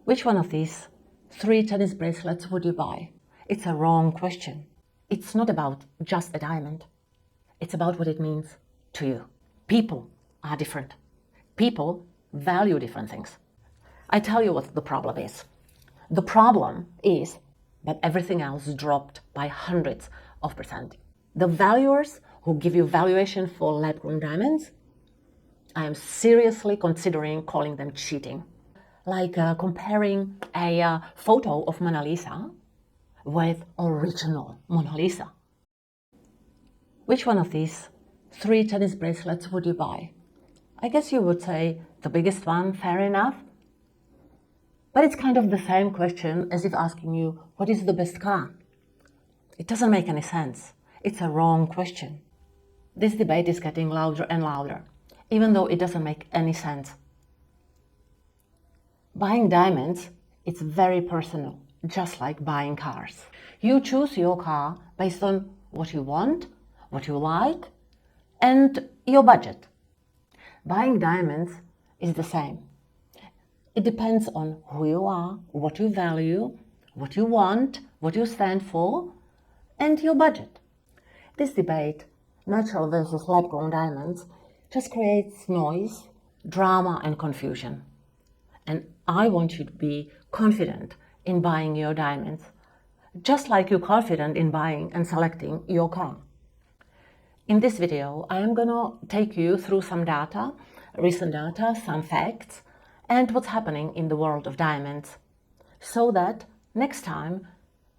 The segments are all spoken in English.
Which one of these 3 tennis bracelets would you buy? It's a wrong question. It's not about just a diamond. It's about what it means to you. People are different. People value different things. I tell you what the problem is. The problem is that everything else dropped by hundreds of percent. The valuers who give you valuation for lab-grown diamonds, I am seriously considering calling them cheating. Like comparing a photo of Mona Lisa with original Mona Lisa. Which one of these 3 tennis bracelets would you buy? I guess you would say the biggest one, fair enough. But it's kind of the same question as if asking you, what is the best car? It doesn't make any sense. It's a wrong question. This debate is getting louder and louder, even though it doesn't make any sense. Buying diamonds, it's very personal, just like buying cars. You choose your car based on what you want, what you like, and your budget. Buying diamonds is the same. It depends on who you are, what you value, what you want, what you stand for, and your budget. This debate, natural versus lab-grown diamonds, just creates noise, drama, and confusion. And I want you to be confident in buying your diamonds, just like you're confident in buying and selecting your car. In this video, I am gonna take you through some data, recent data, some facts, and what's happening in the world of diamonds, so that next time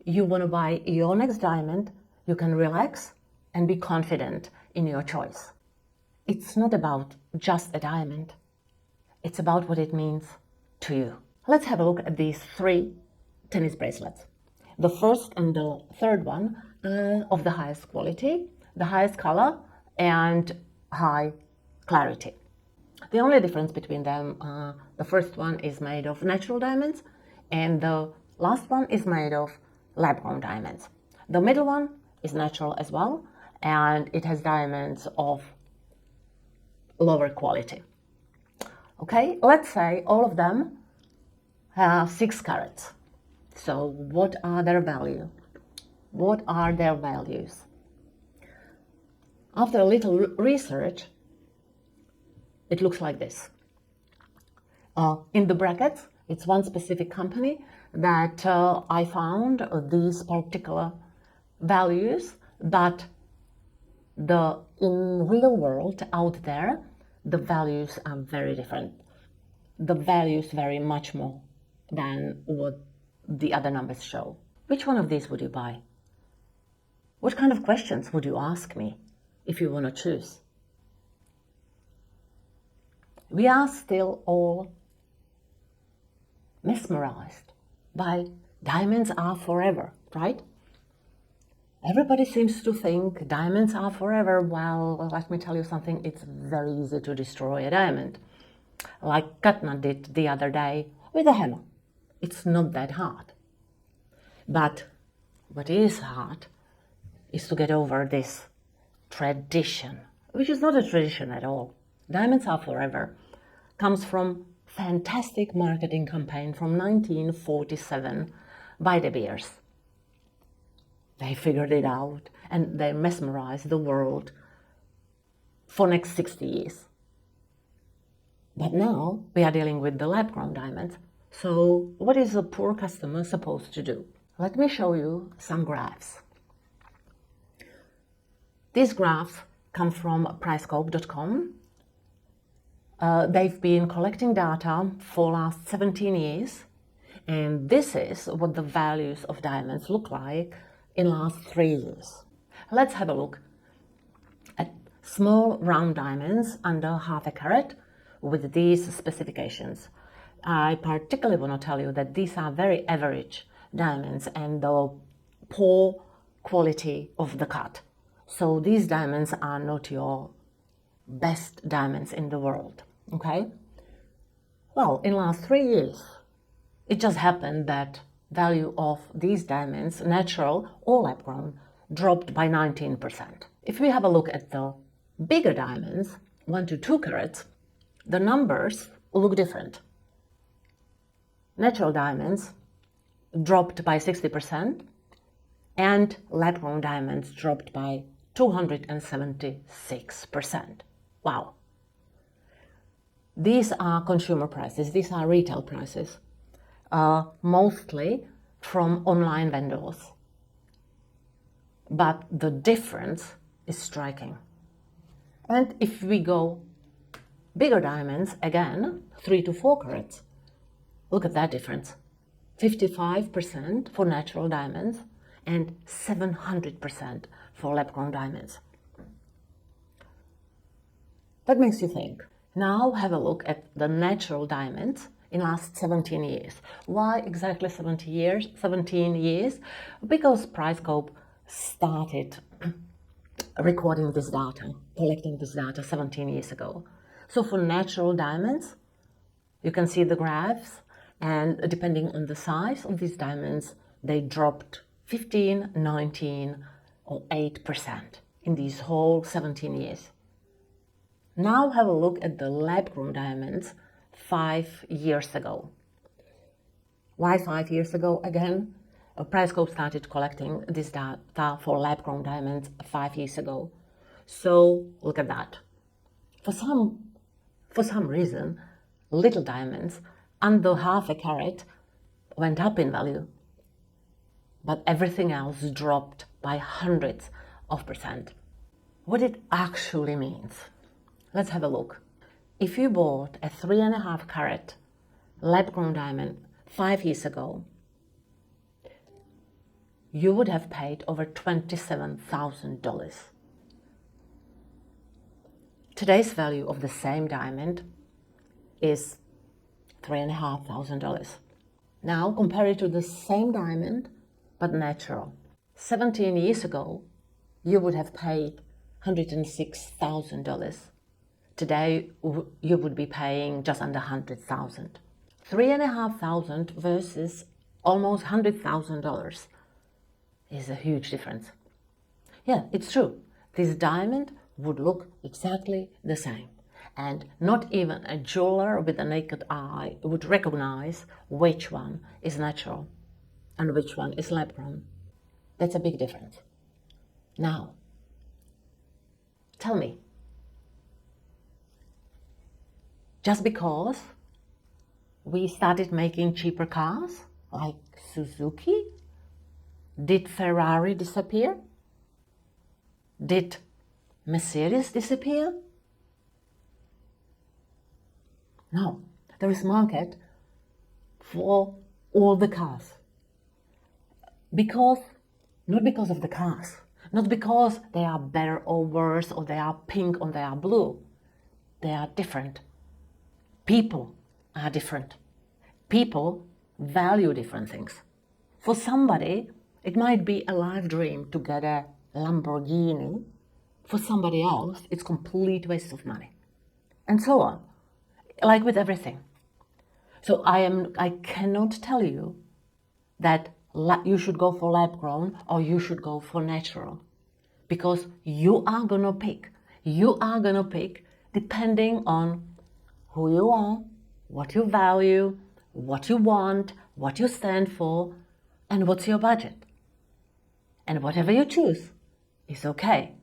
you wanna buy your next diamond, you can relax and be confident in your choice. It's not about just a diamond. It's about what it means to you. Let's have a look at these 3 tennis bracelets. The first and the third one of the highest quality, the highest color, and high clarity. The only difference between them, the first one is made of natural diamonds, and the last one is made of lab-grown diamonds. The middle one is natural as well, and it has diamonds of lower quality. Okay, let's say all of them have 6 carats. So what are their value? What are their values? After a little research, it looks like this. In the brackets, it's one specific company that I found these particular values, but in real world out there, the values are very different. The values vary much more than what the other numbers show. Which one of these would you buy? What kind of questions would you ask me if you want to choose? We are still all mesmerized by diamonds are forever, right? Everybody seems to think diamonds are forever. Well, let me tell you something, it's very easy to destroy a diamond. Like Katna did the other day with a hammer. It's not that hard. But what is hard is to get over this tradition, which is not a tradition at all. Diamonds are forever comes from fantastic marketing campaign from 1947 by De Beers. They figured it out and they mesmerized the world for next 60 years. But now we are dealing with the lab-grown diamonds. So what is a poor customer supposed to do? Let me show you some graphs. These graphs come from pricescope.com. They've been collecting data for last 17 years. And this is what the values of diamonds look like in last 3 years. Let's have a look at small round diamonds under half a carat with these specifications. I particularly want to tell you that these are very average diamonds and the poor quality of the cut. So these diamonds are not your best diamonds in the world, okay? Well, in last 3 years, it just happened that value of these diamonds, natural or lab-grown, dropped by 19%. If we have a look at the bigger diamonds, 1 to 2 carats, the numbers look different. Natural diamonds dropped by 60% and lab-grown diamonds dropped by 276%. Wow. These are consumer prices, these are retail prices, mostly from online vendors. But the difference is striking. And if we go bigger diamonds, again, 3 to 4 carats, look at that difference. 55% for natural diamonds and 700% for lab-grown diamonds. That makes you think. Now have a look at the natural diamonds in last 17 years. Why exactly 17 years? Because PriceCope started recording this data, collecting this data 17 years ago. So for natural diamonds, you can see the graphs, and depending on the size of these diamonds, they dropped 15, 19, or 8% in these whole 17 years. Now have a look at the lab-grown diamonds 5 years ago. Why 5 years ago? Again, PriceCope started collecting this data for lab-grown diamonds 5 years ago. So look at that. For some reason, little diamonds under half a carat went up in value, but everything else dropped by hundreds of percent. What it actually means, let's have a look. If you bought a 3.5 carat lab-grown diamond 5 years ago, you would have paid over $27,000. Today's value of the same diamond is $3,500. Now compare it to the same diamond, but natural. 17 years ago, you would have paid $106,000. Today, you would be paying just under $100,000. $3,500 versus almost $100,000 is a huge difference. Yeah, it's true. This diamond would look exactly the same. And not even a jeweler with a naked eye would recognize which one is natural and which one is lab-grown. That's a big difference. Now, tell me, just because we started making cheaper cars like Suzuki, did Ferrari disappear? Did Mercedes disappear? No, there is market for all the cars. Not because of the cars, not because they are better or worse, or they are pink or they are blue. They are different. People are different. People value different things. For somebody, it might be a life dream to get a Lamborghini. For somebody else, it's complete waste of money. And so on. Like with everything. So I cannot tell you that you should go for lab grown or you should go for natural, because you are gonna pick depending on who you are, what you value, what you want, what you stand for, and what's your budget. And whatever you choose is okay.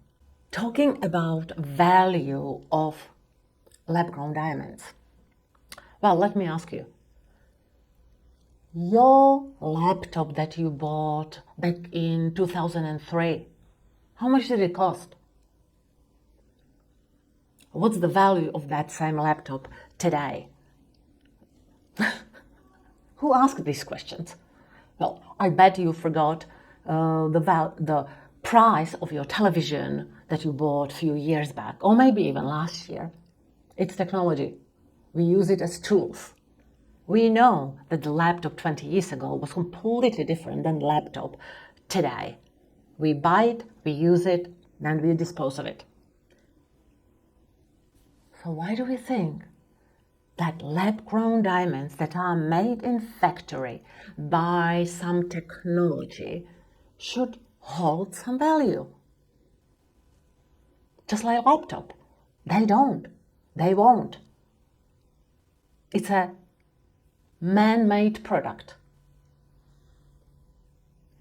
Talking about value of lab-grown diamonds. Well, let me ask you. Your laptop that you bought back in 2003, how much did it cost? What's the value of that same laptop today? Who asked these questions? Well, I bet you forgot the price of your television that you bought a few years back, or maybe even last year. It's technology. We use it as tools. We know that the laptop 20 years ago was completely different than the laptop today. We buy it, we use it, then we dispose of it. So why do we think that lab-grown diamonds that are made in factory by some technology should hold some value? Just like a laptop. They don't. They won't. It's a man-made product.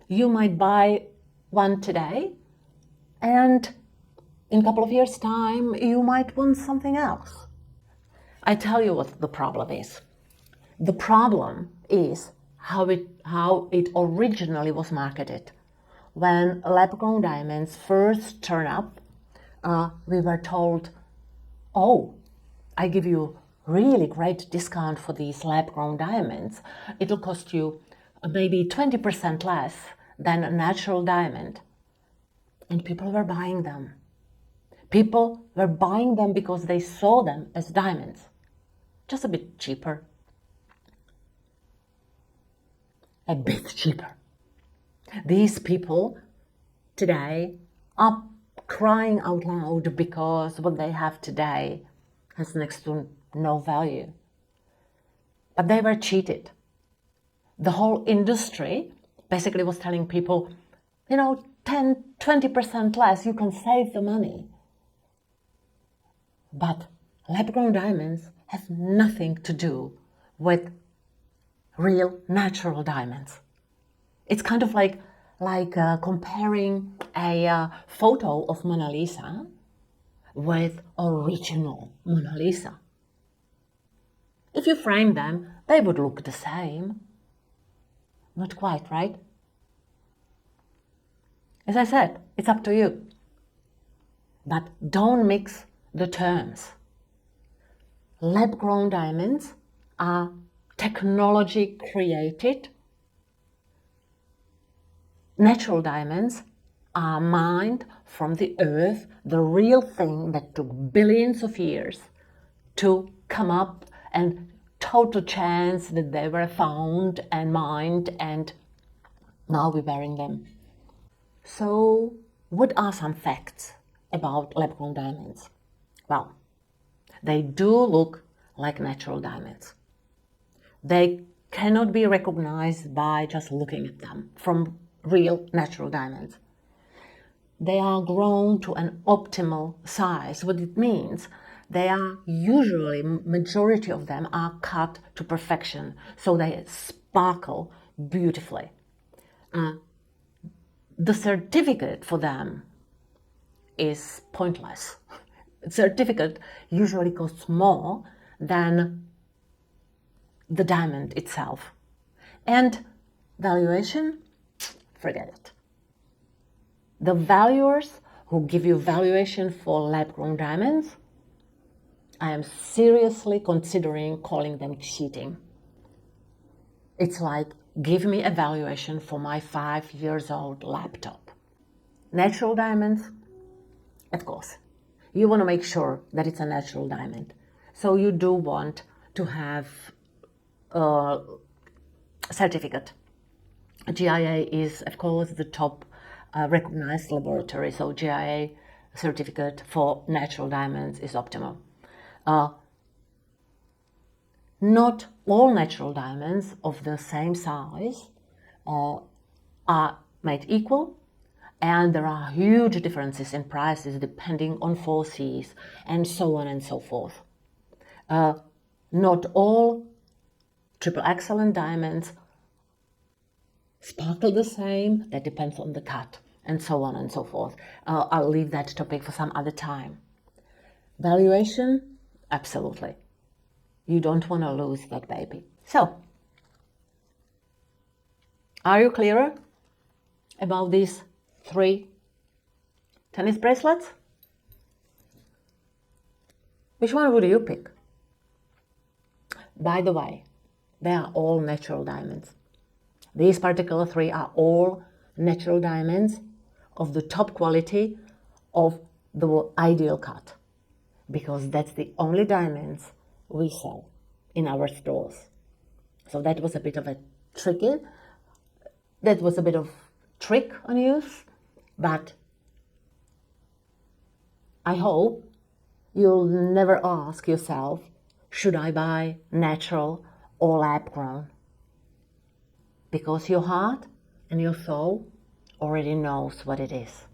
You might buy one today, and in a couple of years' time, you might want something else. I tell you what the problem is. The problem is how it originally was marketed. When lab-grown diamonds first turned up, we were told, oh, I give you really great discount for these lab-grown diamonds. It'll cost you maybe 20% less than a natural diamond. And people were buying them. People were buying them because they saw them as diamonds, just a bit cheaper. A bit cheaper. These people today are crying out loud because what they have today has next to no value. But they were cheated. The whole industry basically was telling people, 10, 20% less, you can save the money. But lab-grown diamonds have nothing to do with real natural diamonds. It's kind of like comparing a photo of Mona Lisa with original Mona Lisa. If you frame them, they would look the same. Not quite, right? As I said, it's up to you. But don't mix the terms. Lab-grown diamonds are technology created. Natural diamonds are mined from the earth, the real thing that took billions of years to come up, and total chance that they were found and mined, and now we're wearing them. So what are some facts about lab-grown diamonds? Well, they do look like natural diamonds. They cannot be recognized by just looking at them from real natural diamonds. They are grown to an optimal size. What it means, they are usually, majority of them are cut to perfection, so they sparkle beautifully. The certificate for them is pointless. The certificate usually costs more than the diamond itself. And valuation, forget it. The valuers who give you valuation for lab-grown diamonds, I am seriously considering calling them cheating. It's like, give me a valuation for my 5-year-old laptop. Natural diamonds, of course, you want to make sure that it's a natural diamond. So you do want to have a certificate. GIA is, of course, the top recognized laboratory, so GIA certificate for natural diamonds is optimal. Not all natural diamonds of the same size are made equal, and there are huge differences in prices depending on 4Cs and so on and so forth. Not all triple excellent diamonds sparkle the same, that depends on the cut, and so on and so forth. I'll leave that topic for some other time. Valuation, absolutely. You don't want to lose that baby. So, are you clearer about these 3 tennis bracelets? Which one would you pick? By the way, they are all natural diamonds. These particular 3 are all natural diamonds of the top quality, of the ideal cut, because that's the only diamonds we sell in our stores. So that was a bit of a trick on you, but I hope you'll never ask yourself, should I buy natural or lab grown? Because your heart and your soul already knows what it is.